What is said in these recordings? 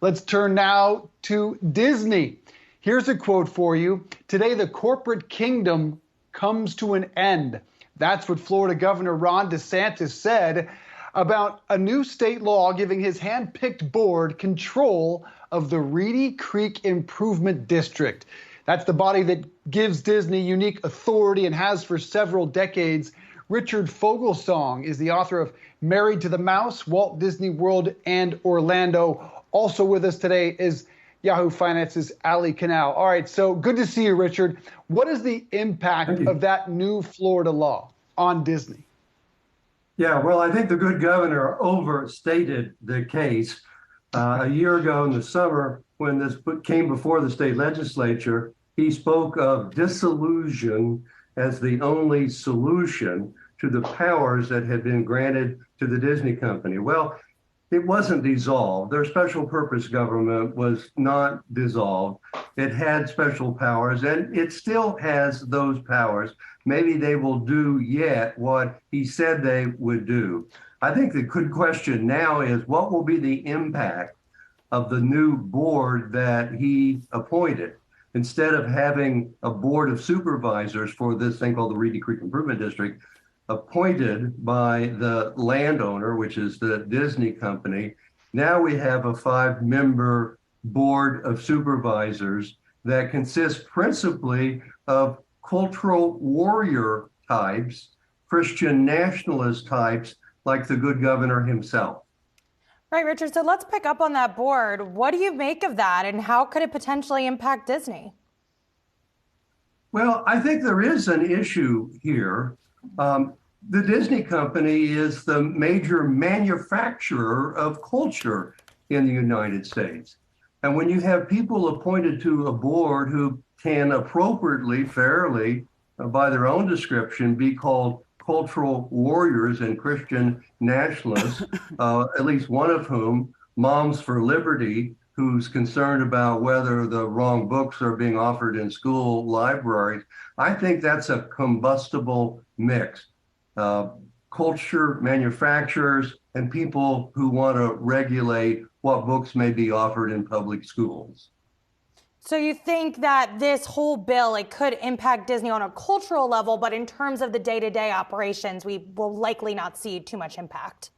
Let's turn now to Disney. Here's a quote for you. Today, the corporate kingdom comes to an end. That's what Florida Governor Ron DeSantis said about a new state law giving his hand-picked board control of the Reedy Creek Improvement District. That's the body that gives Disney unique authority and has for several decades. Richard Fogelsong is the author of Married to the Mouse, Walt Disney World and Orlando. Also with us today is Yahoo Finance's Allie, Canal. All right, so good to see you, Richard. What is the impact of that new Florida law on Disney? Yeah, well, I think the good governor overstated the case. A year ago in the summer, when this came before the state legislature, he spoke of disillusion as the only solution to the powers that had been granted to the Disney company. Well, it wasn't dissolved. Their special purpose government was not dissolved. It had special powers, and it still has those powers. Maybe they will do yet what he said they would do. I think the good question now is, what will be the impact of the new board that he appointed? Instead of having a board of supervisors for this thing called the Reedy Creek Improvement District, appointed by the landowner, which is the Disney company, now we have a 5-member board of supervisors that consists principally of cultural warrior types, Christian nationalist types, like the good governor himself. Right, Richard. So let's pick up on that board. What do you make of that, and how could it potentially impact Disney? Well, I think there is an issue here. The Disney company is the major manufacturer of culture in the United States. And when you have people appointed to a board who can appropriately, fairly, by their own description, be called cultural warriors and Christian nationalists, at least one of whom, Moms for Liberty, who's concerned about whether the wrong books are being offered in school libraries, I think that's a combustible mix. Culture manufacturers and people who want to regulate what books may be offered in public schools. So you think that this whole bill, it could impact Disney on a cultural level, but in terms of the day-to-day operations, we will likely not see too much impact?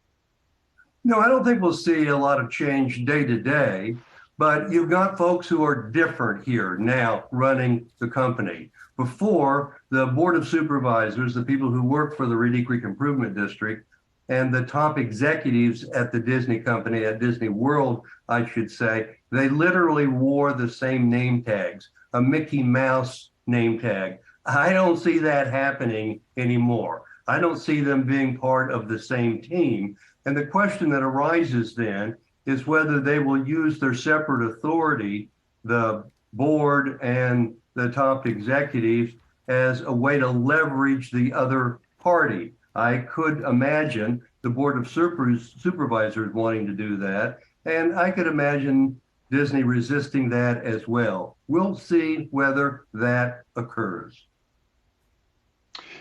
No, I don't think we'll see a lot of change day to day, but you've got folks who are different here now running the company. Before, the Board of Supervisors, the people who work for the Reedy Creek Improvement District, and the top executives at the Disney company, at Disney World, I should say, they literally wore the same name tags, a Mickey Mouse name tag. I don't see that happening anymore. I don't see them being part of the same team. And the question that arises then is whether they will use their separate authority, the board and the top executives, as a way to leverage the other party. I could imagine the Board of Supervisors wanting to do that, and I could imagine Disney resisting that as well. We'll see whether that occurs.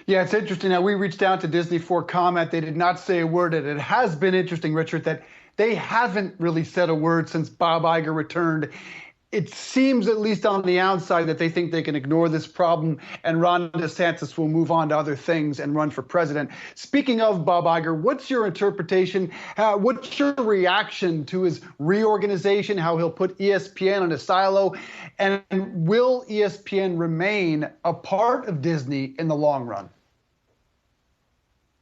Yeah, it's interesting. Now, we reached out to Disney for comment. They did not say a word. And it has been interesting, Richard, that they haven't really said a word since Bob Iger returned. It seems, at least on the outside, that they think they can ignore this problem and Ron DeSantis will move on to other things and run for president. Speaking of Bob Iger, what's your interpretation? What's your reaction to his reorganization, how he'll put ESPN in a silo? And will ESPN remain a part of Disney in the long run?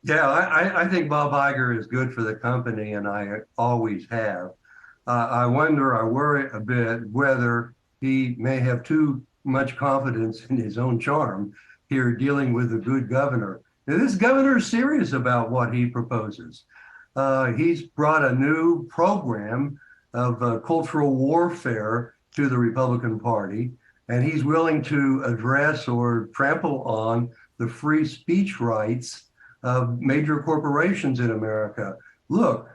Yeah, I think Bob Iger is good for the company, and I always have. I worry a bit whether he may have too much confidence in his own charm here dealing with a good governor. Now, this governor is serious about what he proposes. He's brought a new program of cultural warfare to the Republican Party, and he's willing to address or trample on the free speech rights of major corporations in America. Look,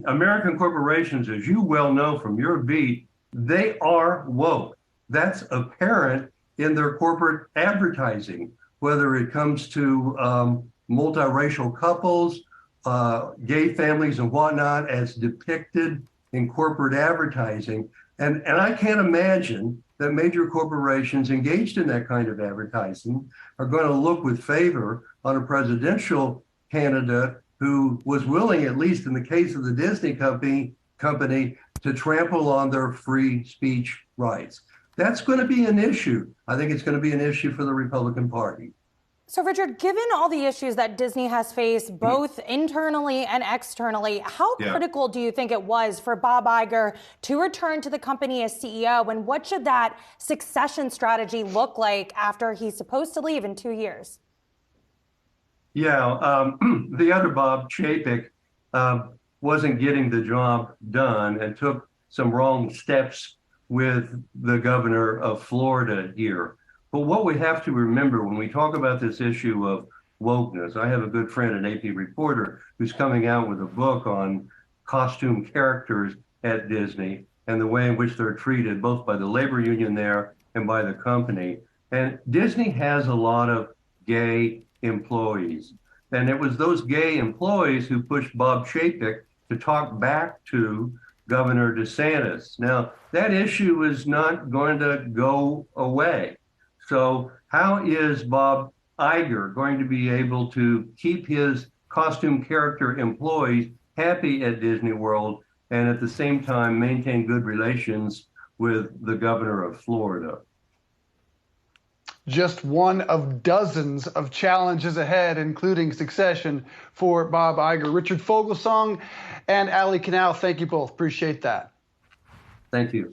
American corporations, as you well know from your beat, they are woke. That's apparent in their corporate advertising, whether it comes to multiracial couples, gay families and whatnot, as depicted in corporate advertising. And I can't imagine that major corporations engaged in that kind of advertising are going to look with favor on a presidential candidate who was willing, at least in the case of the Disney company, to trample on their free speech rights. That's going to be an issue. I think it's going to be an issue for the Republican Party. So, Richard, given all the issues that Disney has faced, both internally and externally, how critical do you think it was for Bob Iger to return to the company as CEO? And what should that succession strategy look like after he's supposed to leave in 2 years? Yeah, the other Bob Chapek wasn't getting the job done and took some wrong steps with the governor of Florida here. But what we have to remember when we talk about this issue of wokeness, I have a good friend, an AP reporter, who's coming out with a book on costume characters at Disney and the way in which they're treated both by the labor union there and by the company. And Disney has a lot of gay employees. And it was those gay employees who pushed Bob Chapek to talk back to Governor DeSantis. Now, that issue is not going to go away. So how is Bob Iger going to be able to keep his costume character employees happy at Disney World and at the same time maintain good relations with the governor of Florida? Just one of dozens of challenges ahead, including succession for Bob Iger. Richard Fogelsong and Allie Canal, thank you both. Appreciate that. Thank you.